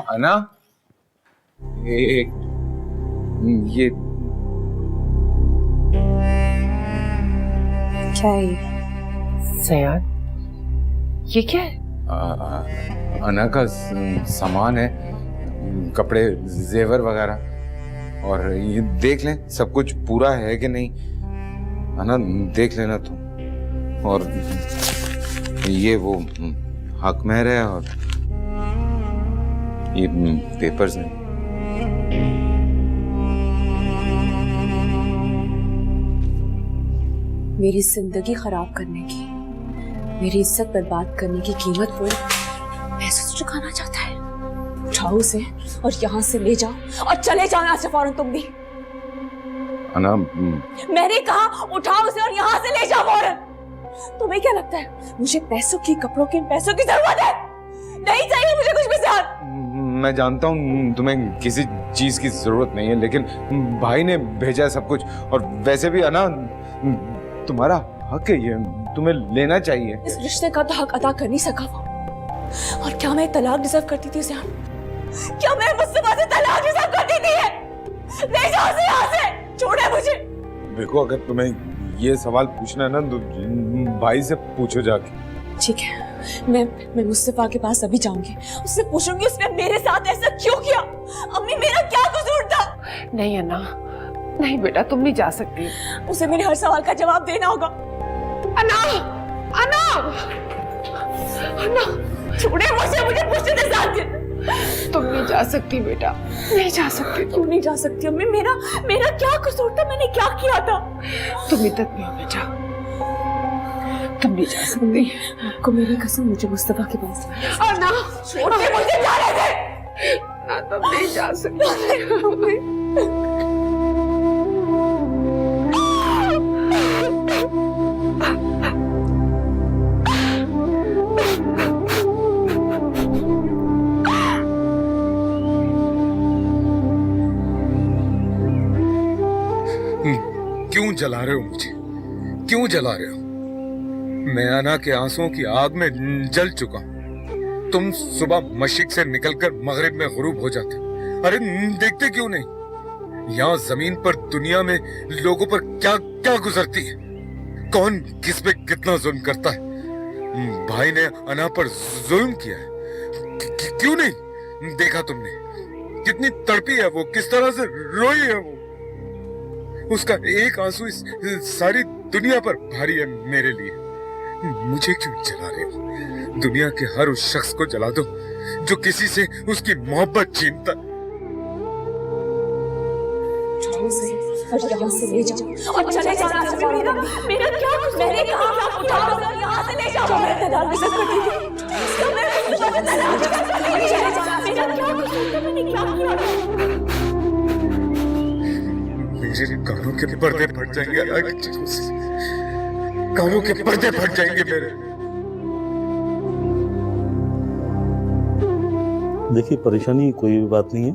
अना, ये क्या है? सयान, ये क्या है? अना का सामान है, कपड़े, जेवर वगैरह। और ये देख लें सब कुछ पूरा है कि नहीं। अना देख लेना तुम। और ये वो हक महर है और ये पेपर्स हैं। मेरी जिंदगी खराब करने की, मेरी इज्जत बर्बाद करने की कीमत वो पैसों चुकाना चाहता है। उठाओ उसे और यहाँ से ले जाओ और चले जाओ यहाँ से फौरन तुम भी। अना, मैंने कहा उठाओ उसे और यहाँ से ले जाओ फौरन। तुम्हें क्या लगता है मुझे पैसों की, कपड़ों की, पैसों की जरूरत है? नहीं चाहिए मुझे कुछ भी ज़्यादा। मैं जानता हूँ तुम्हें किसी चीज की जरूरत नहीं है, लेकिन भाई ने भेजा है सब कुछ। और वैसे भी अना, तुम्हारा हक है, ये तुम्हें लेना चाहिए। इस रिश्ते का तो हक अदा कर नहीं सका वो। और क्या मैं तलाक डिजर्व करती थी ज़ियान? क्या मैं मुस्तफा से तलाक डिजर्व करती थी? ले जाओ उसे यहाँ से, छोड़े मुझे। देखो, अगर तुम्हें ये सवाल पूछना है ना तो भाई से पूछो जाके। ठीक है, मैं मुस्तफा के पास अभी जाऊंगी, उससे पूछूंगी उसने मेरे साथ ऐसा क्यों किया। अम्मी, मेरा क्या कसूर था? नहीं अन्ना, नहीं बेटा, तुम नहीं जा सकती। उसे मेरे हर सवाल का जवाब देना होगा। अन्ना, अन्ना, अन्ना, छोड़े मुझे पूछने दे साथ। तुम नहीं जा सकती बेटा, नहीं जा सकती। क्यों नहीं जा सकती अम्मी? मेरा क्या कसूर था? मैंने क्या किया था? तुम इधर भी हो बेटा, तुम नहीं जा सकती। आपको मेरी कसम, मुझे मुस्तफा के पास। अन्ना, छोड़े मुझे, जाने दे। ना, तुम नहीं जा सकती। क्यों जला रहे हो मुझे? क्यों जला रहे हो? मैं अना के आंसुओं की आग में जल चुका हूं। तुम सुबह मशरिक से निकलकर मगरिब में गुरूब हो जाते। अरे देखते क्यों नहीं? यहाँ जमीन पर, दुनिया में लोगों पर क्या क्या गुजरती है, कौन किस पे कितना जुल्म करता है। भाई ने अना पर जुल्म किया है, क्यों नहीं देखा तुमने? कितनी तड़पी है वो, किस तरह से रोई है वो। उसका एक आंसू इस सारी दुनिया पर भारी है मेरे लिए। मुझे क्यों जला रहे हो? दुनिया के हर उस शख्स को जला दो जो किसी से उसकी मोहब्बत छीनता। और यहाँ से ले जाओ और चले जाओ। मेरा क्या कसूर? मैंने कहा उठाओ और यहाँ से ले जाओ। मैं तलाक डिजर्व करती थी। मेरा क्या कसूर था? मैंने क्या किया? मेरे कानों के पर्दे फट जाएंगे, कानों के पर्दे फट जाएंगे मेरे। देखिए, परेशानी कोई बात नहीं है।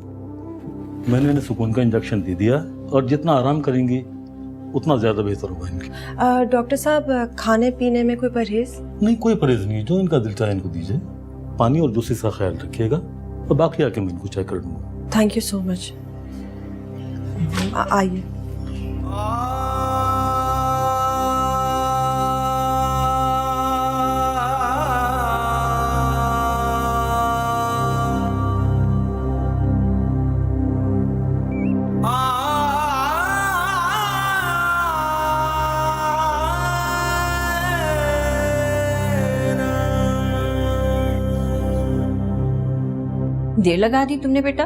मैंने इन्हें सुकून का इंजेक्शन दे दिया और जितना आराम करेंगी उतना ज्यादा बेहतर होगा इनके। डॉक्टर साहब, खाने पीने में कोई परहेज? नहीं, कोई परहेज नहीं है। जो इनका दिल चाहे इनको दीजिए। पानी और दूसरी का ख्याल रखिएगा और बाकी आके मैं इनको चेक कर दूंगा। Thank you so much. आइए। देर लगा दी तुमने बेटा?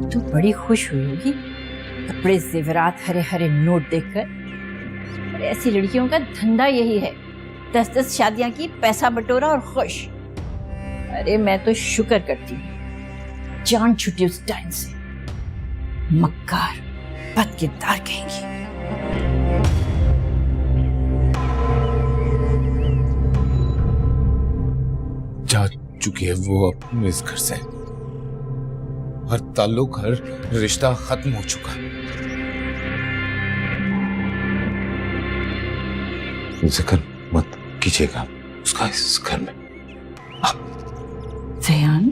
तू बड़ी खुश हुई होगी कपड़े, जेवरात, हरे हरे नोट देखकर। ऐसी लड़कियों का धंधा यही है, 10-10 शादियां की, पैसा बटोरा और खुश। अरे मैं तो शुक्र करती हूँ जान छुट्टी उस टाइम से। मक्कार, बदकिरदार कहेंगी। जा चुकी है वो अब इस घर से। हर ताल्लुक, हर रिश्ता खत्म हो चुका है। जिक्र मत कीजिएगा उसका इस घर में। ज़यान,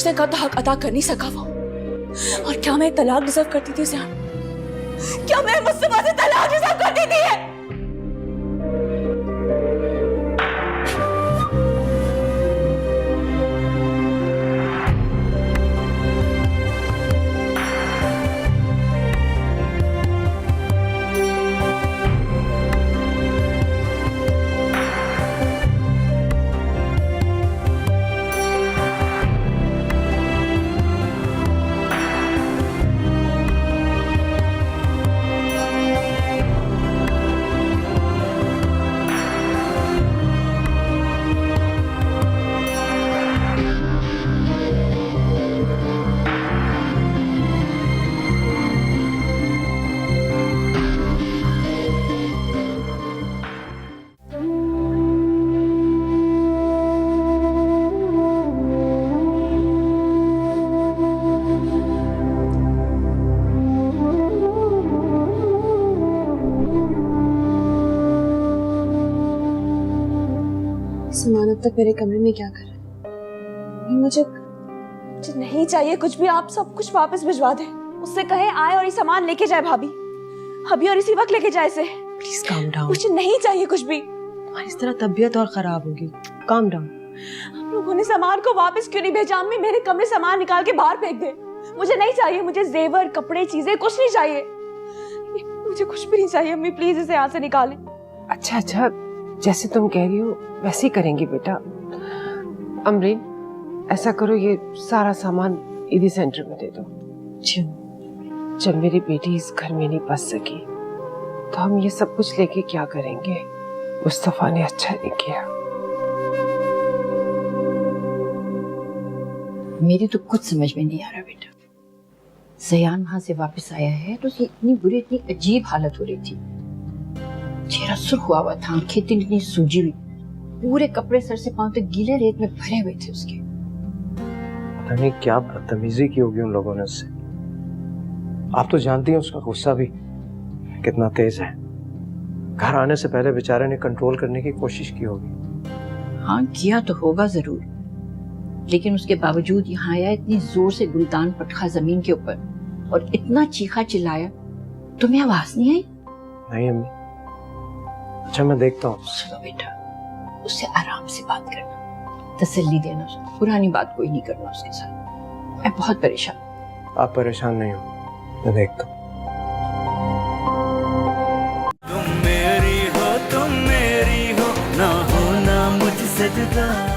रिश्ते का तो हक अदा कर नहीं सका वो। और क्या मैं तलाक डिजर्व करती थी ज़ियान? क्या मैं मुस्तफा से तलाक डिजर्व करती थी? समान अब तक मेरे कमरे में क्या कर रहा है? मुझे नहीं चाहिए कुछ भी। आप सब कुछ वापस भिजवा दें। उससे कहे आए और ये सामान लेके जाए भाभी। अभी और इसी वक्त लेके जाए इसे। Please calm down. मुझे नहीं चाहिए कुछ भी। और इस तरह तबीयत और खराब होगी। Calm down. हम लोगों ने सामान को वापस क्यों नहीं भेजा? अम्मी मेरे कमरे सामान निकाल के बाहर फेंक दे। मुझे नहीं चाहिए। मुझे जेवर, कपड़े, चीजें कुछ नहीं चाहिए। मुझे कुछ भी नहीं चाहिए। अम्मी प्लीज इसे यहाँ से निकालें। अच्छा अच्छा, जैसे तुम कह रही हो वैसे ही करेंगी बेटा। अमरीन, ऐसा करो ये सारा सामान ईदी सेंटर में दे दो। जब मेरी बेटी इस घर में नहीं बस सकी तो हम ये सब कुछ लेके क्या करेंगे? मुस्तफा ने अच्छा नहीं किया। मेरी तो कुछ समझ में नहीं आ रहा बेटा। ज़यान वहां से वापस आया है तो उसकी इतनी बुरी, इतनी अजीब हालत हो रही थी। चेहरा सुर्ख हुआ था, आंखें इतनी सूजी हुई, पूरे कपड़े सर से पांव तक गीले रेत में भरे हुए थे उसके। पता नहीं क्या बदतमीजी की होगी उन लोगों ने उससे। आप तो जानती हैं उसका गुस्सा भी कितना तेज है। घर आने से पहले बेचारे ने कंट्रोल करने की कोशिश की होगी। हाँ किया तो होगा जरूर, लेकिन उसके बावजूद यहाँ आया, इतनी जोर से गुलतान पटखा जमीन के ऊपर और इतना चीखा चिल्लाया। तुम्हें आवाज नहीं आई? नहीं अम्मी। अच्छा मैं देखता हूँ। सुनो बेटा, उससे आराम से बात करना, तसल्ली देना, पुरानी बात कोई नहीं करना उसके साथ। मैं बहुत परेशान। आप परेशान नहीं हो, मैं देखता हूँ। तुम मेरी हो ना हो ना मुझसे जुदा।